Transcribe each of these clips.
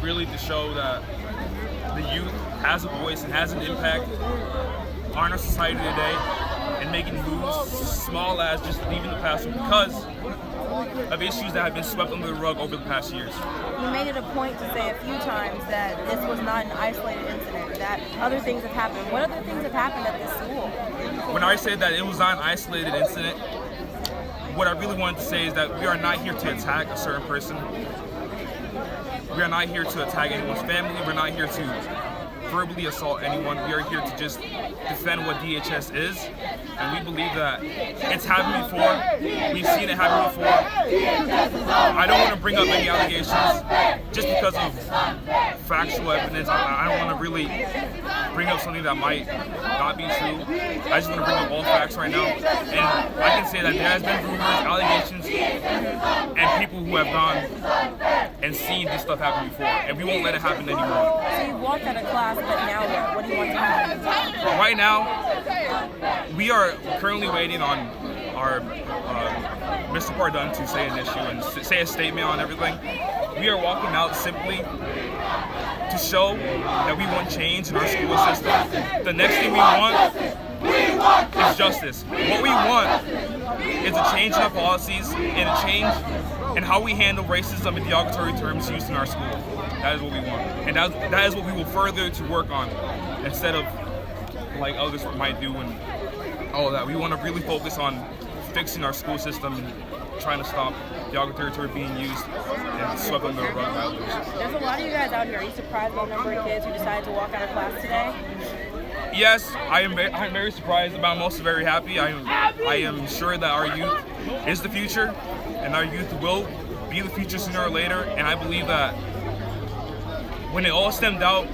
really to show that the youth has a voice and has an impact on our society today, and making moves small as just leaving the classroom because of issues that have been swept under the rug over the past years. You made it a point to say a few times that this was not an isolated incident, that other things have happened. What other things have happened at this school? When I said that it was not an isolated incident, what I really wanted to say is that we are not here to attack a certain person. We are not here to attack anyone's family. We're not here to verbally assault anyone. We are here to just defend what DHS is, and we believe that it's happened before. We've seen it happen before. I don't want to bring up any allegations just because of factual evidence. I don't want to really bring up something that might not be true. I just want to bring up all facts right now, and I can say that there has been rumors, allegations, and people who have gone and seen this stuff happen before, and we won't let it happen anymore. So you walked out of class, but now what? What do you want to happen? Right now, we are currently waiting on our Mr. Pardun to say an issue and say a statement on everything. We are walking out simply to show that we want change in our school system. The next thing we want is justice. What we want is a change in our policies and a change in how we handle racism and derogatory terms used in our school. That is what we want. And that is what we will further to work on instead of like others might do and all of that. We want to really focus on fixing our school system and trying to stop derogatory terms being used and swept under the rug by others. There's a lot of you guys out here. Are you surprised by the number of kids who decided to walk out of class today? Yes, I'm very surprised, but I'm also very happy. I am sure that our youth is the future, and our youth will be the future sooner or later. And I believe that when it all stemmed out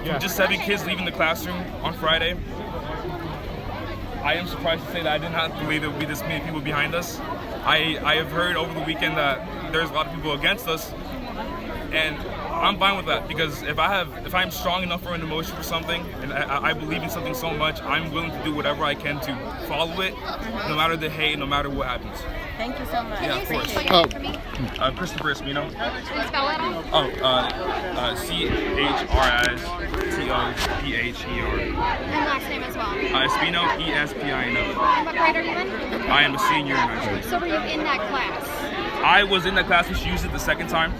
from just 7 kids leaving the classroom on Friday, I am surprised to say that I did not believe there would be this many people behind us. I have heard over the weekend that there's a lot of people against us, and I'm fine with that, because if I'm strong enough for an emotion for something, and I believe in something so much, I'm willing to do whatever I can to follow it, no matter the hate, no matter what happens. Thank you so much. Yeah, of course. Christopher Espino. Can you spell it out? CHRISTOPHER. And last name as well. Espino, ESPINO. And what grade are you in? I am a senior in high school. So were you in that class? I was in that class when she used it the second time.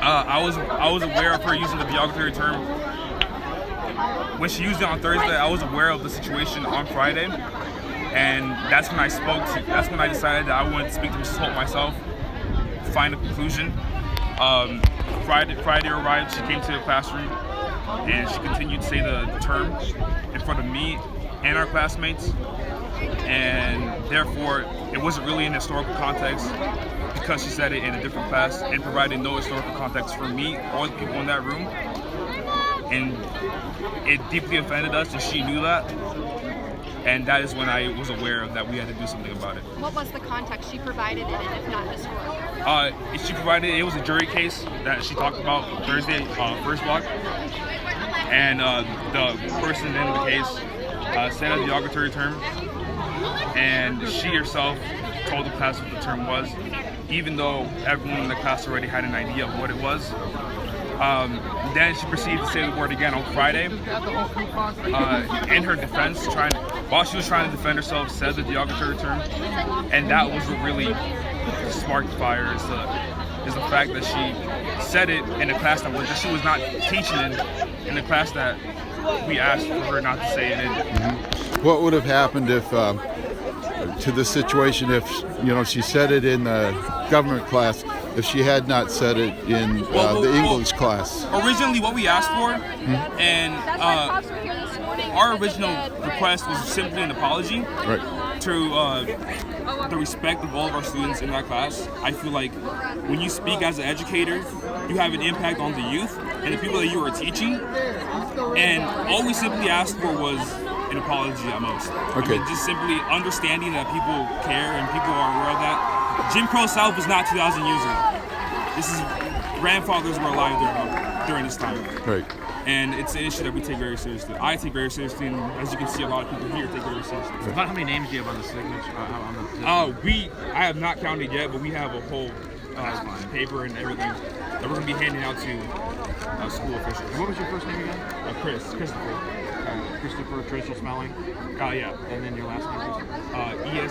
I was aware of her using the derogatory term. When she used it on Thursday, I was aware of the situation on Friday, and that's when I spoke to. That's when I decided that I wanted to speak to Mrs. Holt myself, find a conclusion. Friday arrived. She came to the classroom, and she continued to say the term in front of me and our classmates, and therefore it wasn't really in historical context, because she said it in a different class and provided no historical context for me or the people in that room. And it deeply offended us, and she knew that. And that is when I was aware of that we had to do something about it. What was the context she provided it in, if not historical? She provided, it was a jury case that she talked about Thursday, first block. And the person in the case said a derogatory term, and she herself told the class what the term was, even though everyone in the class already had an idea of what it was. Then she proceeded to say the word again on Friday. In her defense, while she was trying to defend herself, said the derogatory term, and that was what really sparked the fire. Is the fact that she said it in a class that she was not teaching in the class that we asked for her not to say it in. Mm-hmm. What would have happened if to the situation if she said it in the government class, if she had not said it in the English class? Originally, what we asked for, and our original request was simply an apology to the respect of all of our students in that class. I feel like when you speak as an educator, you have an impact on the youth and the people that you are teaching, and all we simply asked for was an apology at most. Okay. I mean, just simply understanding that people care and people are aware of that. Jim Crow South was not 2,000 years ago. This is grandfathers were alive during this time. Right. And it's an issue that we take very seriously. I take very seriously, and as you can see, a lot of people here take very seriously. So about how many names do you have on the signature? I have not counted yet, but we have a whole paper and everything. that we're going to be handing out to school officials. And what was your first name again? Christopher. Christopher Tracial Smelling. Yeah. And then your last name is?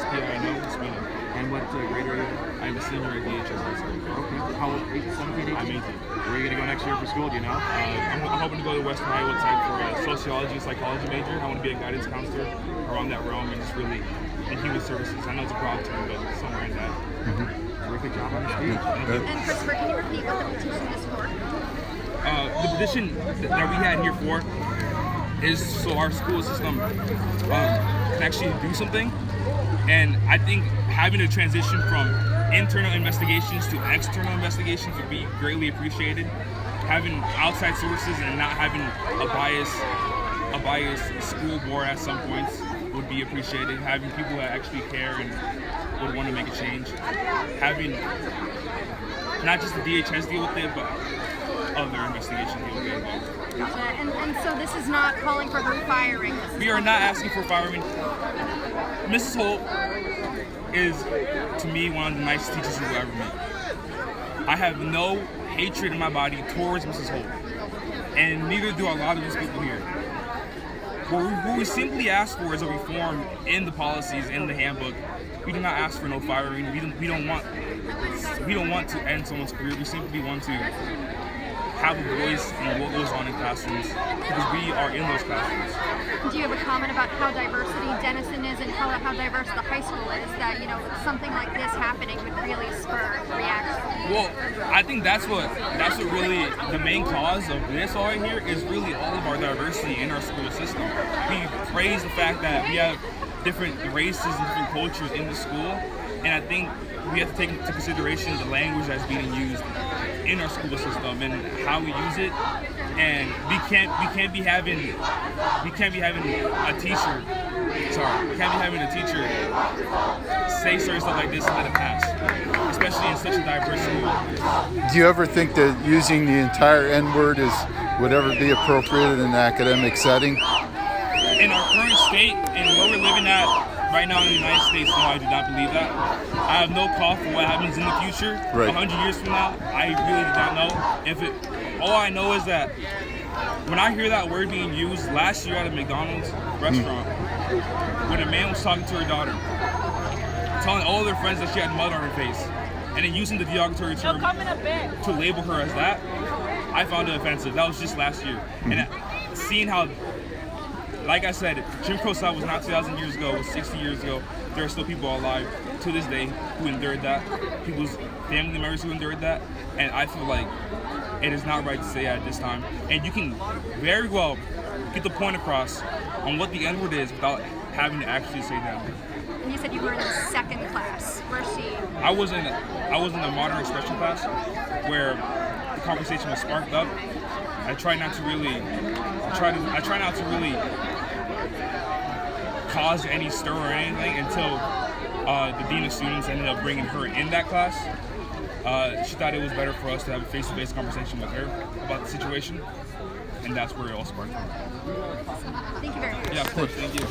ESPINO, Spino. And what grade are you in? I'm a senior at DHS High School. Okay. How old? 17, 18? I'm 18. Where are you going to go next year for school? Do you know? I'm hoping to go to Western Iowa Tech for a sociology and psychology major. I want to be a guidance counselor around that realm and just really in human services. I know it's a broad term, but somewhere in that. Terrific job on the speech. And Christopher, can you repeat what the petition is for? The petition that we had here for is so our school system can actually do something. And I think having a transition from internal investigations to external investigations would be greatly appreciated. Having outside sources and not having a biased school board at some points would be appreciated. Having people that actually care and would want to make a change. Having not just the DHS deal with it, but other investigations deal with it as well. Gotcha. And so this is not calling for her firing. We are not asking for firing. Mrs. Holt is, to me, one of the nicest teachers you will ever meet. I have no hatred in my body towards Mrs. Holt, and neither do a lot of these people here. What we simply ask for is a reform in the policies, in the handbook. We do not ask for no firing. We don't want to end someone's career. We simply want to have a voice in what goes on in classrooms because we are in those classrooms. Do you have a comment about how diversity Denison is and how diverse the high school is, that, you know, something like this happening would really spur reaction? Well, I think that's what really the main cause of this all right here is really all of our diversity in our school system. We praise the fact that we have different races and different cultures in the school, and I think we have to take into consideration the language that's being used in our school system and how we use it. And we can't be having a teacher say certain stuff like this and let it pass, especially in such a diverse school. Do you ever think that using the entire N-word would ever be appropriate in an academic setting? In our current state and where we're living at right now in the United States, no, I do not believe that. I have no call for what happens in the future. Right. 100 years from now, I really do not know. All I know is that when I hear that word being used last year at a McDonald's restaurant, when a man was talking to her daughter, telling all of their friends that she had mud on her face, and then using the derogatory term to label her as that, I found it offensive. That was just last year. And seeing how, like I said, Jim Crow style was not 2,000 years ago, it was 60 years ago. There are still people alive to this day who endured that, people's family members who endured that, and I feel like it is not right to say that at this time. And you can very well get the point across on what the N-word is without having to actually say that. And you said you were in the second class. Where's she? I was in the modern expression class where the conversation was sparked up. I try not to really cause any stir or anything until the dean of students ended up bringing her in that class. She thought it was better for us to have a face-to-face conversation with her about the situation, and that's where it all sparked from. Thank you very much. Yeah, of course. Thank you.